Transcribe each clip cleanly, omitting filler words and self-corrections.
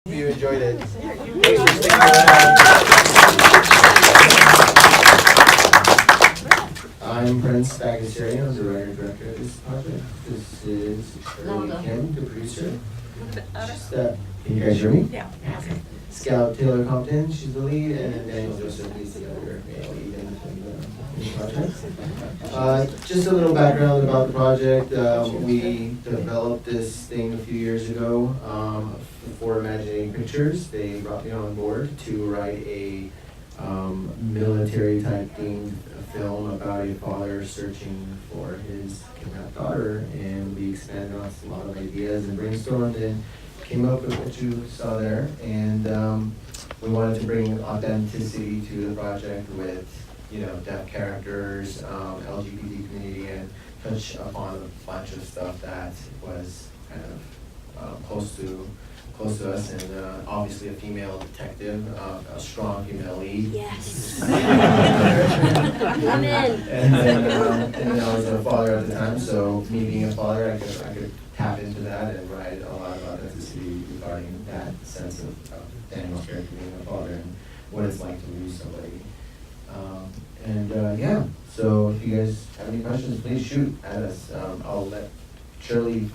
Hope you enjoyed it. Thanks for sticking around. I'm Prince Bagdasarian. I'm the writer and director of this project. This is Shirley Kim, the producer. Can you guys hear me? Yeah. Okay. Scout Taylor-Compton, she's the lead, and then Daniel Joseph is the other male lead in the project. Just a little background about the project. We developed this thing a few years ago for Imagining Pictures. They brought me on board to write a military type themed film about a father searching for his kidnapped daughter, and we expanded on a lot of ideas and brainstormed and came up with what you saw there. And we wanted to bring authenticity to the project with, you know, deaf characters, LGBT community, and touch upon a bunch of stuff that was kind of close to us, and obviously a female detective, a strong female lead. Yes. I'm in. And then I was a father at the time, so me being a father, I could tap into that and write a lot of authenticity regarding that sense of Daniel's character being a father and what it's like to lose somebody. Yeah, so if you guys have any questions, please shoot at us. I'll let Shirley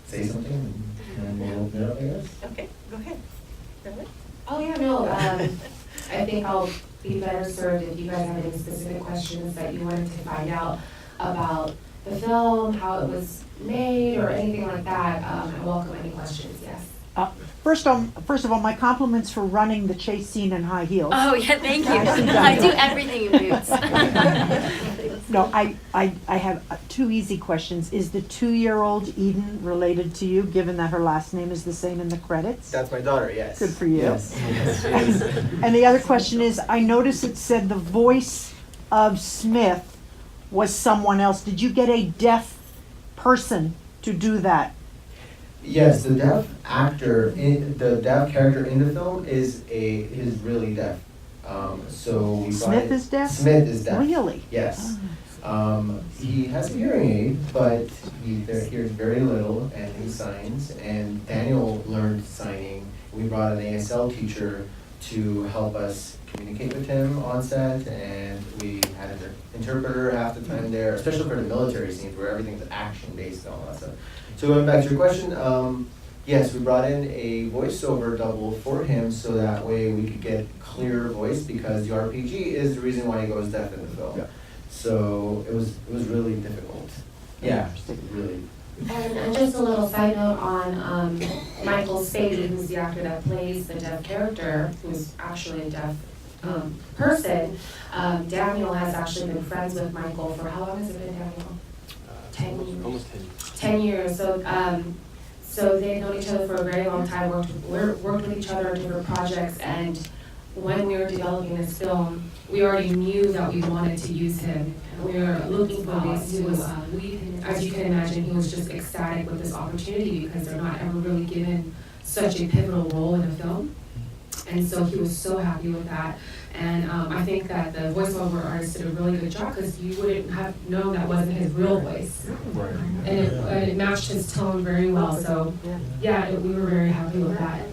say something and we'll open it up, I guess. Okay, go ahead. Shirley? Oh, yeah, no, I think I'll be better served if you guys have any specific questions that you wanted to find out about the film, how it was made, or anything like that. I welcome any questions, yes. First of all, my compliments for running the chase scene in high heels. Oh, yeah, thank you. Nicely done. I do everything in boots. No, I have two easy questions. Is the 2-year-old Eden related to you, given that her last name is the same in the credits? That's my daughter, yes. Good for you. Yes, yes, she is. And the other question is, I noticed it said the voice of Smith was someone else. Did you get a deaf person to do that? Yes, the deaf actor, the deaf character in the film is really deaf. So we Smith is deaf? Smith is deaf. Really? Yes. He has a hearing aid, but he hears very little and he signs. And Daniel learned signing. We brought an ASL teacher to help us communicate with him on set, and we had an interpreter half the time there, especially for the military scenes where everything's action based and all that stuff. So going back to your question, yes, we brought in a voiceover double for him so that way we could get clear voice, because the RPG is the reason why he goes deaf in the film. Yeah. So it was really difficult. Yeah, really. And just a little side note on Michael Spady, who's the actor that plays the deaf character, who's actually a deaf person. Daniel has actually been friends with Michael for how long has it been, Daniel? 10 years. Almost 10 years. 10 years. So they've known each other for a very long time, worked with each other on different projects, and when we were developing this film, we already knew that we wanted to use him. We were looking for ways to, as you can imagine, he was just ecstatic with this opportunity because they're not ever really given such a pivotal role in a film. And so he was so happy with that. And I think that the voiceover artist did a really good job, because you wouldn't have known that wasn't his real voice. Right. And it matched his tone very well. So yeah, we were very happy with that.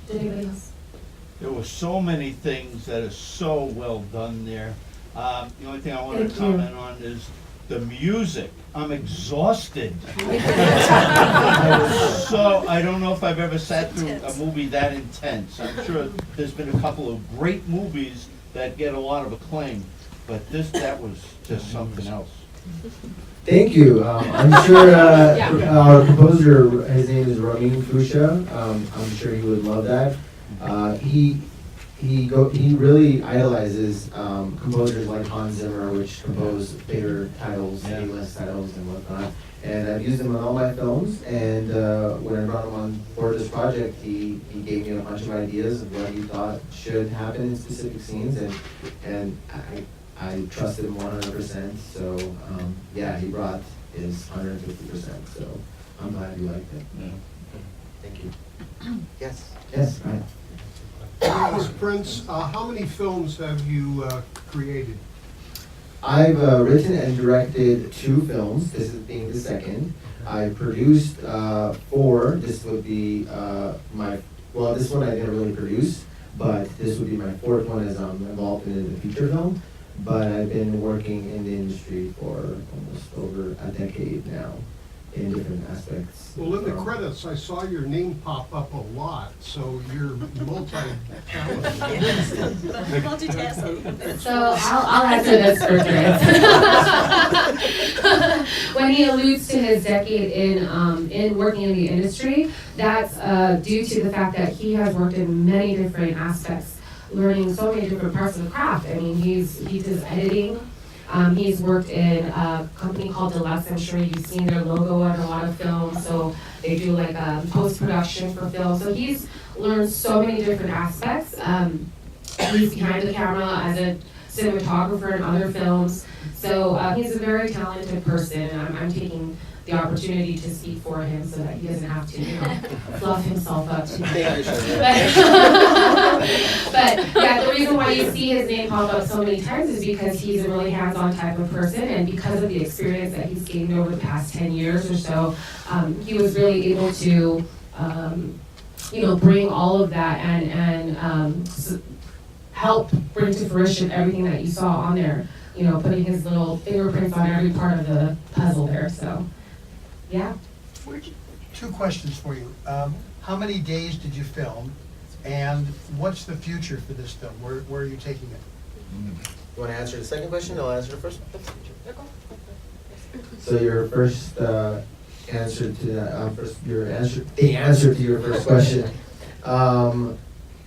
Did anybody else? There were so many things that are so well done there. The only thing I want Thank to comment on is the music. I'm exhausted. I don't know if I've ever sat through a movie that intense. I'm sure there's been a couple of great movies that get a lot of acclaim, but that was just something else. Thank you. I'm sure our composer, his name is Ramin Fusha. I'm sure he would love that. He really idolizes composers like Hans Zimmer, which compose bigger titles, A-list titles and whatnot. And I've used him on all my films. And when I brought him on board this project, he gave me a bunch of ideas of what he thought should happen in specific scenes, and I trusted him 100%. So yeah, he brought his 150%. So I'm glad you liked it. Yeah. Thank you. Yes. Yes, right. Mr. Prince, how many films have you created? I've written and directed 2 films. This is being the second. I produced 4. This would be this one I didn't really produce, but this would be my 4th one as I'm involved in the feature film. But I've been working in the industry for almost over a decade now in different aspects. Well, in the credits, I saw your name pop up a lot, so you're multi-talented. Multitasking. So I'll answer this for Chris. When he alludes to his decade in working in the industry, that's due to the fact that he has worked in many different aspects, learning so many different parts of the craft. I mean, he does editing. He's worked in a company called Deluxe. I'm sure you've seen their logo on a lot of films. So they do like post-production for film. So he's learned so many different aspects. He's behind the camera as a cinematographer in other films. So he's a very talented person. I'm taking the opportunity to speak for him so that he doesn't have to, fluff himself up too much. But yeah, the reason why you see his name pop up so many times is because he's a really hands-on type of person, and because of the experience that he's gained over the past 10 years or so, he was really able to, bring all of that and help bring to fruition everything that you saw on there. Putting his little fingerprints on every part of the puzzle there. So. Yeah. Two questions for you. How many days did you film, and what's the future for this film? Where are you taking it? You want to answer the second question? I'll answer the first one. So your first answer to that, the answer to your first question.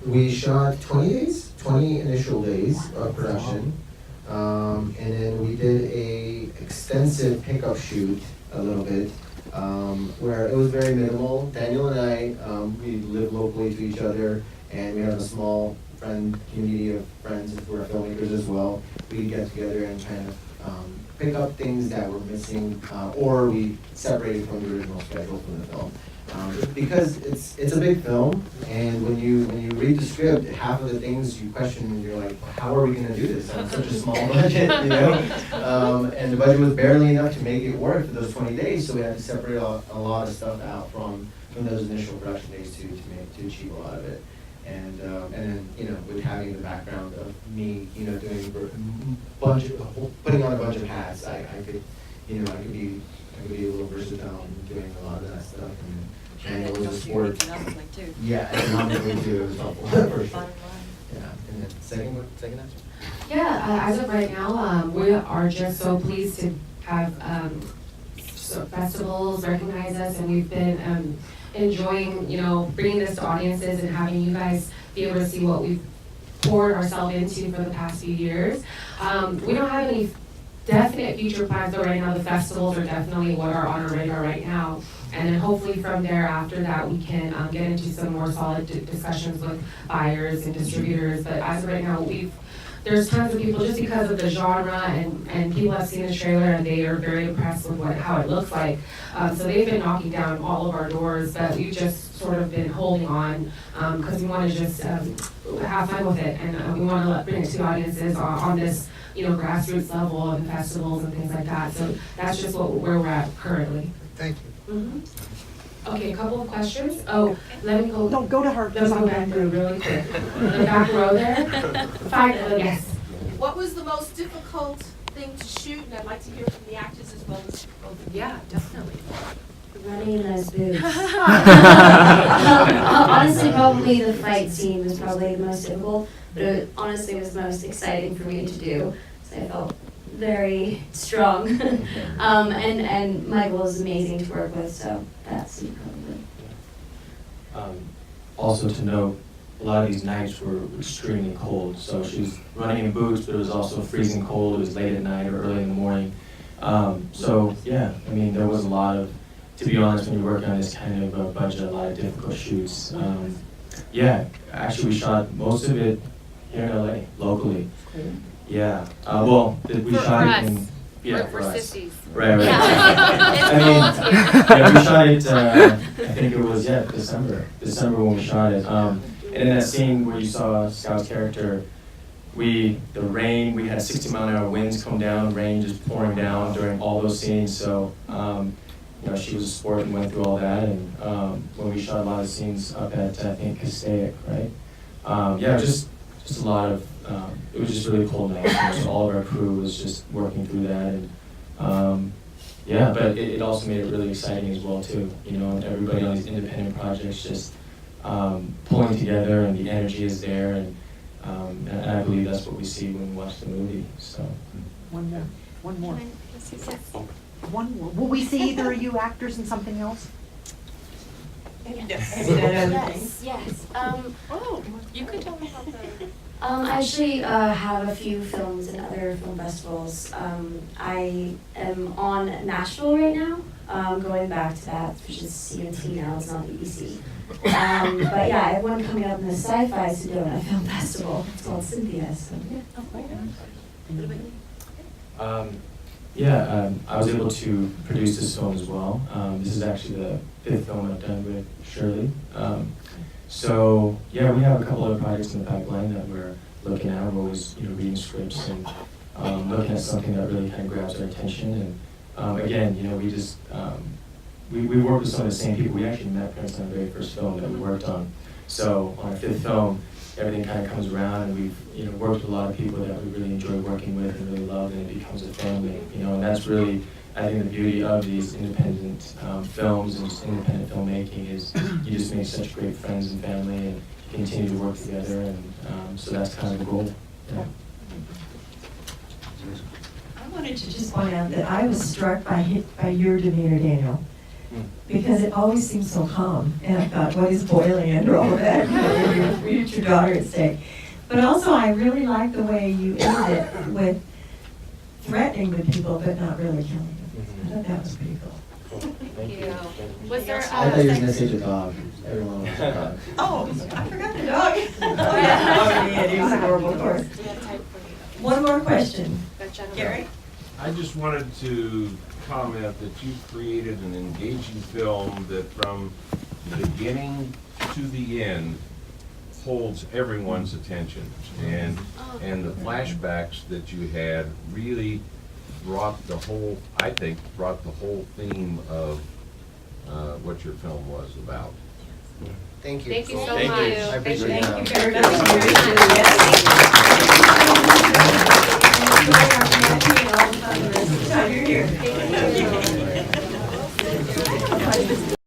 We shot 20 initial days of production, and then we did a extensive pickup shoot a little bit. Where it was very minimal. Daniel and I, we live locally to each other, and we have a small community of friends who are filmmakers as well. We get together and kind of pick up things that were missing, or we separated from the original schedule from the film. Because it's a big film, and when you read the script, half of the things you question, and you're like, how are we going to do this on such a small budget, And the budget was barely enough to make it work for those 20 days, so we had to separate a lot of stuff out from those initial production days to achieve a lot of it. And then with having the background of me, doing putting on a bunch of hats, I could be a little versatile in doing a lot of that stuff. And it was a sport. Yeah, economically too, it was helpful for sure. Yeah, and then second answer? Yeah, as of right now, we are just so pleased to have festivals recognize us, and we've been enjoying, bringing this to audiences and having you guys be able to see what we've poured ourselves into for the past few years. We don't have any definite future plans, but right now the festivals are definitely what are on our radar right now. And then hopefully from there, after that, we can get into some more solid discussions with buyers and distributors. But as of right now, there's tons of people, just because of the genre, and people have seen the trailer and they are very impressed with how it looks like. So they've been knocking down all of our doors, but we've just sort of been holding on because we want to just have fun with it, and we want to bring it to audiences on this grassroots level of the festivals and things like that. So that's just where we're at currently. Thank you. Mm-hmm. Okay, a couple of questions. Oh, let me go. No, go to her. Let's go back through really quick. The back row there. Fine. Yes. What was the most difficult thing to shoot? And I'd like to hear from the actors as well as both of you. Yeah, definitely. Running in those boots. Honestly, probably the fight scene was probably the most difficult, but it honestly was the most exciting for me to do. So I felt very strong. And Michael is amazing to work with, so that's probably. Also to note, a lot of these nights were extremely cold, so she was running in boots, but it was also freezing cold. It was late at night or early in the morning. So yeah, I mean, there was a lot of, to be honest, when you're working on this kind of a budget, a lot of difficult shoots. Yeah, actually we shot most of it here in LA, locally. Yeah, we shot it in, for us. sissies. Right. Yeah. I mean, yeah, we shot it, I think it was, December when we shot it. And in that scene where you saw Scout's character, the rain, we had 60-mile-an-hour winds come down, rain just pouring down during all those scenes. So you know, she was a sport and went through all that, and when we shot a lot of scenes up at, I think, Castaic, right? Yeah, just a lot of, it was just really cool night. So all of our crew was just working through that, and yeah, but it also made it really exciting as well too. You know, and everybody on these independent projects just pulling together, and the energy is there, and I believe that's what we see when we watch the movie. So. One more. One more. Will we see either of you actors in something else? Yes. You could tell me about the. I actually have a few films in other film festivals. I am on Nashville right now, going back to that, which is CMT now, it's not BBC. But yeah, I have one coming up in the Sci-Fi Sedona Film Festival. It's called Cynthia, so yeah. I was able to produce this film as well. This is actually the 5th film I've done with Shirley. So yeah, we have a couple other projects in the pipeline that we're looking at. We're always, you know, reading scripts and looking at something that really kind of grabs our attention. And again, you know, we just we work with some of the same people. We actually met Prince on the very first film that we worked on. So on our 5th film, everything kind of comes around, and we've, you know, worked with a lot of people that we really enjoy working with and really love, and it becomes a family. You know, and that's really, I think, the beauty of these independent films and just independent filmmaking is you just make such great friends and family, and continue to work together, and so that's kind of the goal. Yeah. I wanted to just point out that I was struck by your demeanor, Daniel, because it always seems so calm, and I thought, what is boiling under all of that? You're your daughter at stake. But also, I really like the way you ended it with threatening the people, but not really killing them. I thought that was pretty cool. Thank you. Was there I thought you were gonna say the dog. Everyone wants a dog. Oh, I forgot the dog. Oh, yeah, he was adorable, of course. We have time for you. One more question. Jennifer. Gary? I just wanted to comment that you created an engaging film that from the beginning to the end holds everyone's attention. And the flashbacks that you had really brought the whole, I think, brought the whole theme of what your film was about. Thank you. Thank you so Thank much. you. I appreciate it. Thank you very much. Yes. You're here.